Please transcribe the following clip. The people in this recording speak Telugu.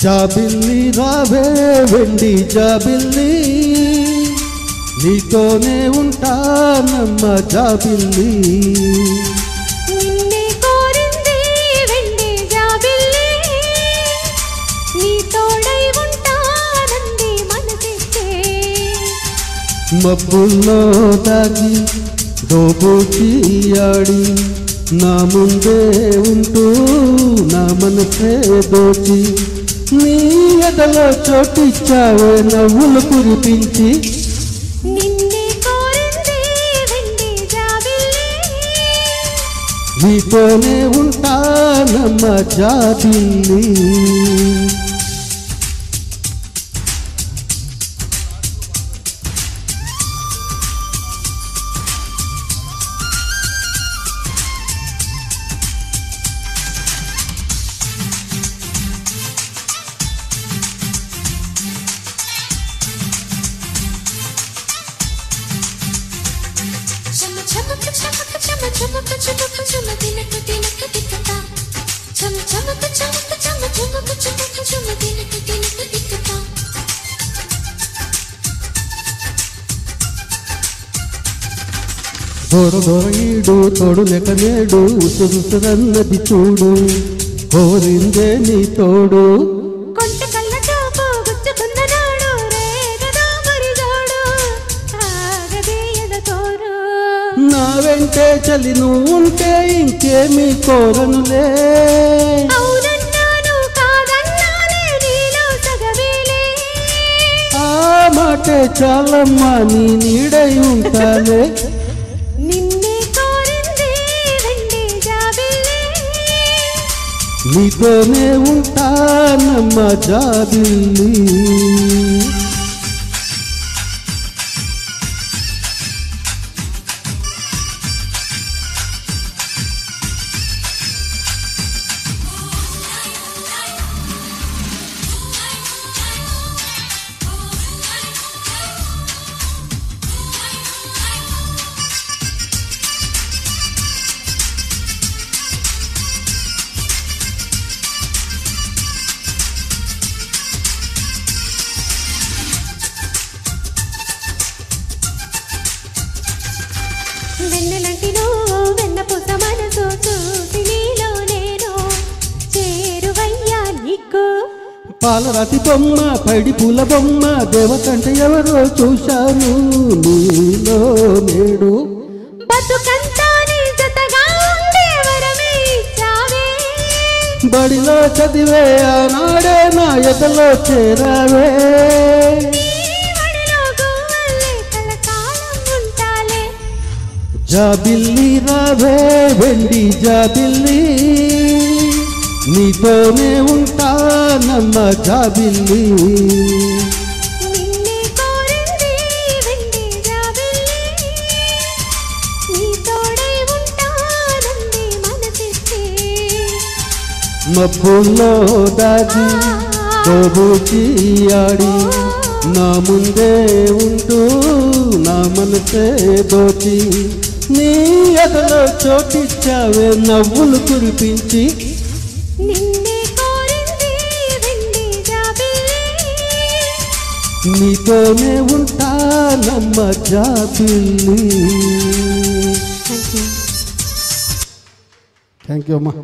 జాబిల్లి రావే వెండి జాబిల్లి, నీతోనే ఉంటానమ్మ జాబిల్లి. నిన్నే కోరింది వెండి జాబిల్లి, నీ తోడై ఉంటానంది మనసిస్తే. మబ్బుల్లో దాగి దోబూచియాడి నా ముందే ఉంటూ నా మనసే దోచి, నీ ఎదలో చోటిచ్చావే నవ్వులు కురిపించి. నిన్నే కోరింది వెండి జాబిల్లి, నీతోనే ఉంటానమ్మ జాబిల్లి. చమక చమక చమ చమక చమక చమ దినక దినక దిక్కతా, చమ చమక చమక చమ చమక చమక చమ దినక దినక దిక్కతా. దొర దొరఈడు తోడు లెక్క నేడు ఉసురుసురన్నది చూడు, కోరిందే నీ తోడు. కొంట కళ్ళ చాపు గుచ్చుకున్న నాడు రేగదా మరి జోడు, ఆగదే ఎద తోరు. నా వెంటే చలి నువ్వుంటే ఇంకేమీ కోరనులే. అవునన్నాను కాదన్నానే నీలో సగవేలే, ఆ మాటే చాలమ్మా నీ నీడై ఉంటాలే. నిన్నే కోరింది వెండి జాబిల్లి, నీతోనే ఉంటానమ్మ జాబిల్లి. వెన్నెలంటి నువ్వు వెన్నపూస మనసు చూసి నీలో నేను చేరువయ్యా నీకు. పాలరాతి బొమ్మ పైడి పూల బొమ్మ దేవతంటే ఎవరో చూశాను నీలో నేడు. బతుకంతా నీ జతగా ఉండే వరమే ఇచ్చావే, బడిలో చదివే ఆనాడే నా ఎదలో చేరావే. నీ వడిలో గువ్వల్లే కలకాలం ఉంటాలే. జాబిల్లి రావే వెండి జాబిల్లి, నీతోనే ఉంటానమ్మ జాబిల్లి. నిన్నే కోరింది వెండి జాబిల్లి, నీ తోడై ఉంటానంది మనసిస్తే. మబ్బుల్లో దాగి దోబూచియాడి నా ముందే ఉంటూ నా మనసే దోచి, నీ ఎదలో చోటిచ్చావే నవ్వులు కురిపించి. నిన్నే కోరింది వెండి జాబిల్లి, నీతోనే ఉంటానమ్మ జాబిల్లి. థ్యాంక్ యూ అమ్మా.